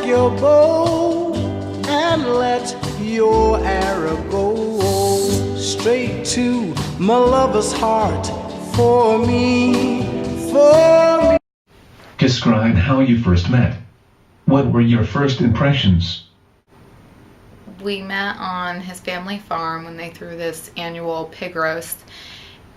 your bow and let your arrow go straight to my lover's heart for me, for me. Describe how you first met. What were your first impressions? We met on his family farm when they threw this annual pig roast,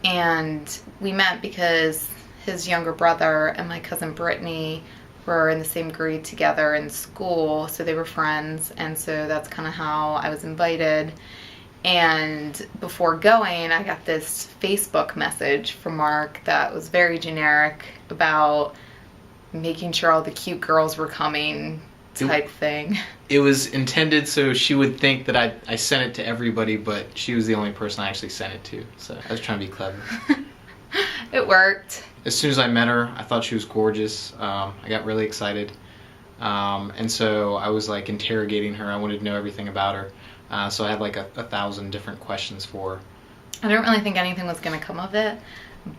and we met because his younger brother and my cousin Brittany were in the same grade together in school, so they were friends, and so that's kind of how I was invited. And before going, I got this Facebook message from Mark that was very generic about making sure all the cute girls were coming type thing. It was intended so she would think that I sent it to everybody, but she was the only person I actually sent it to, so I was trying to be clever. It worked. As soon as I met her, I thought she was gorgeous. I got really excited. And so I was like interrogating her. I wanted to know everything about her. So I had like 1,000 different questions for her. I didn't really think anything was going to come of it,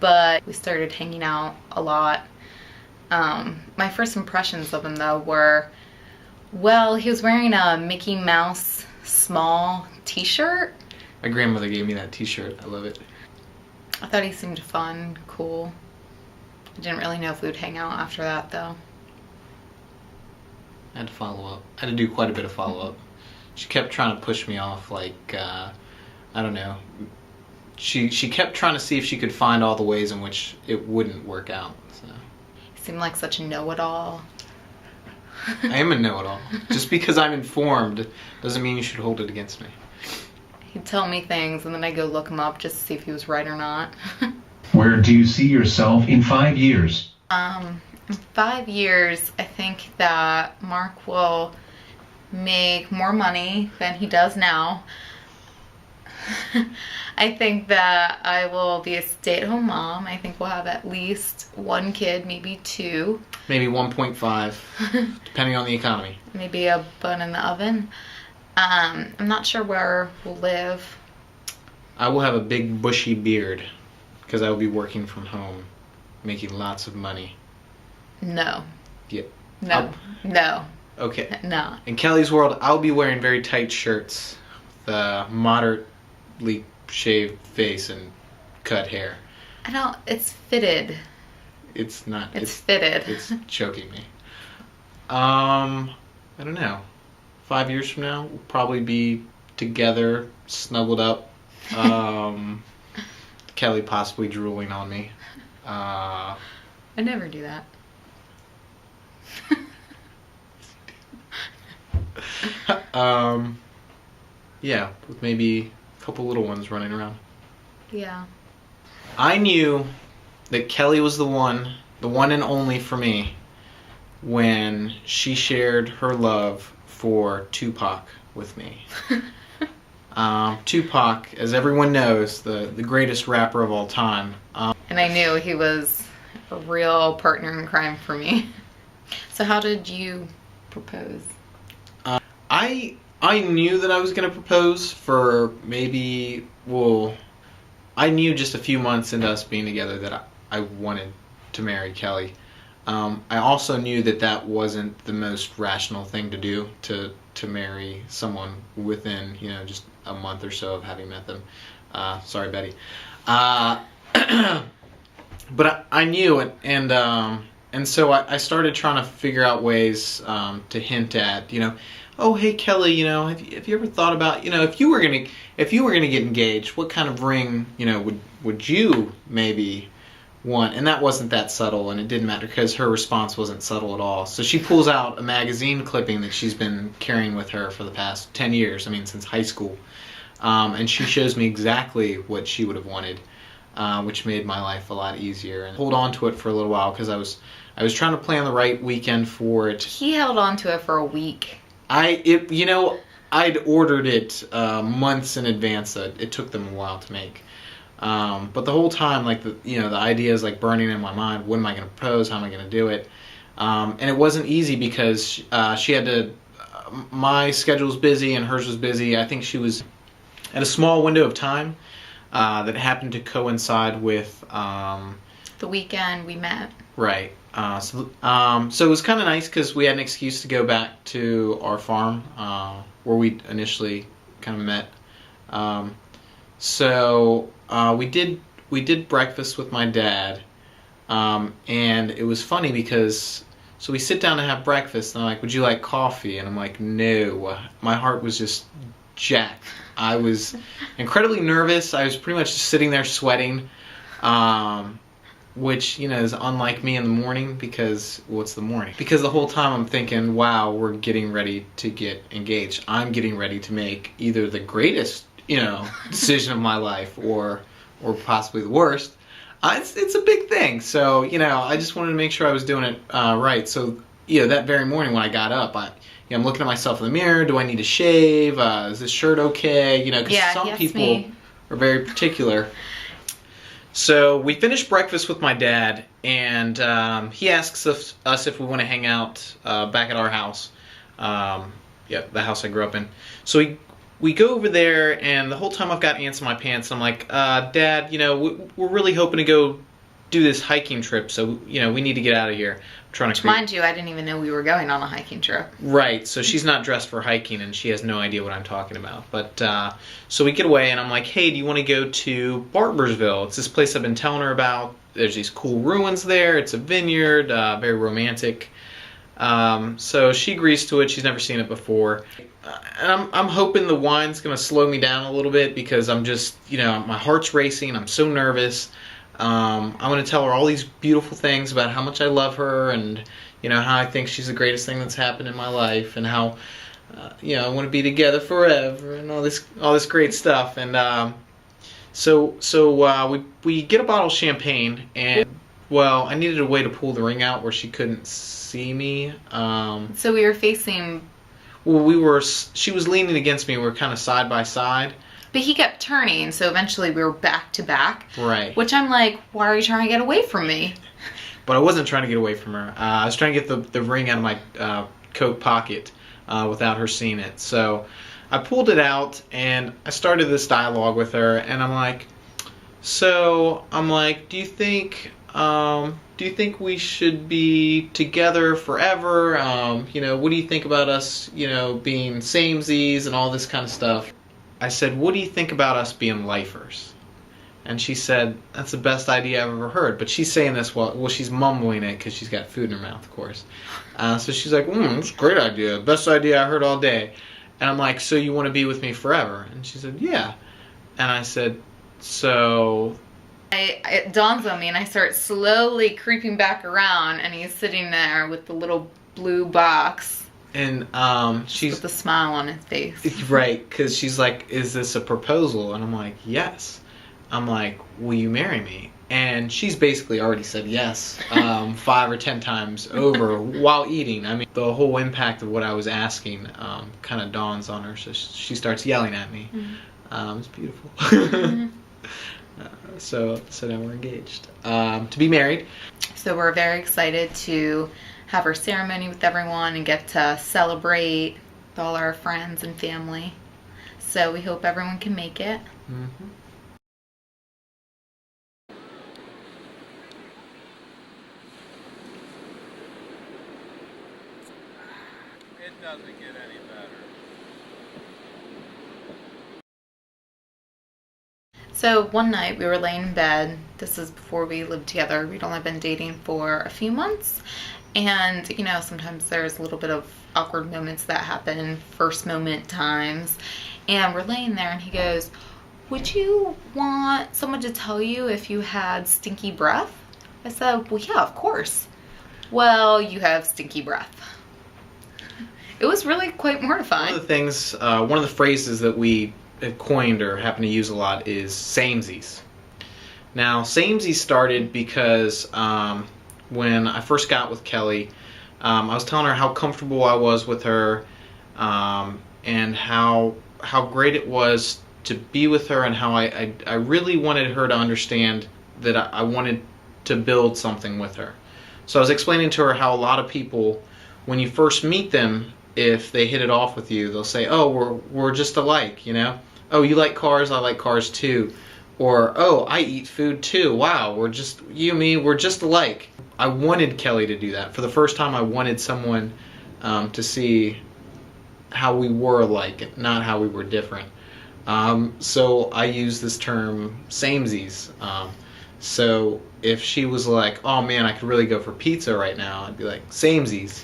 but we started hanging out a lot. My first impressions of him though were, well, he was wearing a Mickey Mouse small t-shirt. My grandmother gave me that t-shirt. I love it. I thought he seemed fun, cool. I didn't really know if we would hang out after that though. I had to follow up. I had to do quite a bit of follow-up. She kept trying to push me off, like, I don't know. She kept trying to see if she could find all the ways in which it wouldn't work out. So. He seemed like such a know-it-all. I am a know-it-all. Just because I'm informed doesn't mean you should hold it against me. He'd tell me things and then I'd go look him up just to see if he was right or not. Where do you see yourself in 5 years? In 5 years, I think that Mark will make more money than he does now. I think that I will be a stay-at-home mom. I think we'll have at least 1 kid, maybe 2. Maybe 1.5, depending on the economy. Maybe a bun in the oven. I'm not sure where we'll live. I will have a big bushy beard because I will be working from home, making lots of money. No. Yeah. No. No. Okay. No. In Kelly's world, I'll be wearing very tight shirts with a moderately shaved face and cut hair. I don't, it's fitted. It's not. It's fitted. It's choking me. I don't know. 5 years from now, we'll probably be together, snuggled up. Kelly possibly drooling on me. I never do that. Yeah, with maybe a couple little ones running around. Yeah. I knew that Kelly was the one and only for me, when she shared her love for Tupac with me. Tupac, as everyone knows, the greatest rapper of all time. And I knew he was a real partner in crime for me. So how did you propose? I knew that I was going to propose for maybe, well, I knew just a few months into us being together that I wanted to marry Kelly. I also knew that that wasn't the most rational thing to do, to marry someone within, you know, just a month or so of having met them. Sorry, Betty. But I knew it, and so I started trying to figure out ways to hint at, you know, oh, hey Kelly, you know, have you ever thought about, you know, if you were gonna get engaged, what kind of ring, you know, would you maybe want? And that wasn't that subtle, and it didn't matter because her response wasn't subtle at all. So she pulls out a magazine clipping that she's been carrying with her for the past 10 years, I mean, since high school, and she shows me exactly what she would have wanted, which made my life a lot easier. And hold on to it for a little while because I was trying to plan the right weekend for it. He held on to it for a week. You know, I'd ordered it months in advance. So it took them a while to make. But the whole time, like, the idea is like burning in my mind. When am I going to propose? How am I going to do it? And it wasn't easy because she had to. My schedule was busy and hers was busy. I think she was at a small window of time that happened to coincide with the weekend we met. Right. So it was kind of nice because we had an excuse to go back to our farm where we initially kind of met. We did breakfast with my dad, and it was funny because so we sit down to have breakfast, and I'm like, "Would you like coffee?" And I'm like, "No." My heart was just jacked. I was incredibly nervous. I was pretty much just sitting there sweating. Which, is unlike me in the morning because, what's the morning? Because the whole time I'm thinking, wow, we're getting ready to get engaged. I'm getting ready to make either the greatest, decision of my life or possibly the worst. It's a big thing. So, I just wanted to make sure I was doing it right. So, that very morning when I got up, I'm looking at myself in the mirror. Do I need to shave? Is this shirt okay? Because some people are very particular. So we finished breakfast with my dad, and he asks us if we want to hang out back at our house. The house I grew up in. So we go over there, and the whole time I've got ants in my pants. I'm like, Dad, we're really hoping to go do this hiking trip, so we need to get out of here. I'm trying to mind you, I didn't even know we were going on a hiking trip. Right, so she's not dressed for hiking, and she has no idea what I'm talking about. But so we get away, and I'm like, hey, do you want to go to Barbersville? It's this place I've been telling her about. There's these cool ruins there. It's a vineyard, very romantic. So she agrees to it. She's never seen it before. And I'm hoping the wine's going to slow me down a little bit because I'm just, my heart's racing. I'm so nervous. I'm going to tell her all these beautiful things about how much I love her and, how I think she's the greatest thing that's happened in my life and how, I want to be together forever and all this great stuff. And so we get a bottle of champagne and, well, I needed a way to pull the ring out where she couldn't see me. So we were facing... Well, she was leaning against me. We were kind of side by side. But he kept turning, so eventually we were back to back. Right. Which I'm like, why are you trying to get away from me? But I wasn't trying to get away from her. I was trying to get the ring out of my coat pocket without her seeing it. So I pulled it out, and I started this dialogue with her, and I'm like, do you think we should be together forever? What do you think about us, being samesies and all this kind of stuff? I said, what do you think about us being lifers? And she said, that's the best idea I've ever heard. But she's saying this while she's mumbling it because she's got food in her mouth, of course. So she's like, that's a great idea. Best idea I heard all day. And I'm like, so you want to be with me forever? And she said, yeah. And I said, so... It dawns on me, and I start slowly creeping back around, and he's sitting there with the little blue box. And she's with a smile on his face. Right, because she's like, is this a proposal? And I'm like, yes. I'm like, will you marry me? And she's basically already said yes 5 or 10 times over while eating. I mean, the whole impact of what I was asking kind of dawns on her, so she starts yelling at me. Mm-hmm. It's beautiful. Mm-hmm. So now we're engaged to be married. So we're very excited to have our ceremony with everyone and get to celebrate with all our friends and family. So we hope everyone can make it. Mm-hmm. It doesn't get any better. So one night we were laying in bed. This is before we lived together. We'd only been dating for a few months. And, sometimes there's a little bit of awkward moments that happen, first moment times. And we're laying there and he goes, would you want someone to tell you if you had stinky breath? I said, well, yeah, of course. Well, you have stinky breath. It was really quite mortifying. One of the phrases that we coined or happen to use a lot is samesies. Now, samesies started because when I first got with Kelly, I was telling her how comfortable I was with her and how great it was to be with her and how I really wanted her to understand that I wanted to build something with her. So I was explaining to her how a lot of people, when you first meet them, if they hit it off with you, they'll say, oh, we're just alike, Oh, you like cars, I like cars too. Or, oh, I eat food too. Wow, we're just, you and me, we're just alike. I wanted Kelly to do that. For the first time, I wanted someone to see how we were alike, not how we were different. So I use this term samesies. So if she was like, oh man, I could really go for pizza right now, I'd be like, samesies.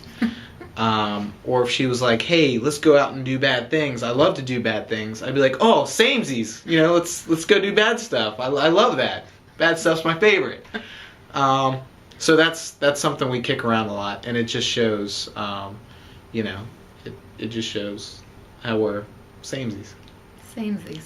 Or if she was like, hey, let's go out and do bad things, I love to do bad things, I'd be like, oh, samesies. You know, let's go do bad stuff. I love that. Bad stuff's my favorite. So that's something we kick around a lot, and it just shows, you know, it just shows how we're samesies. Samesies.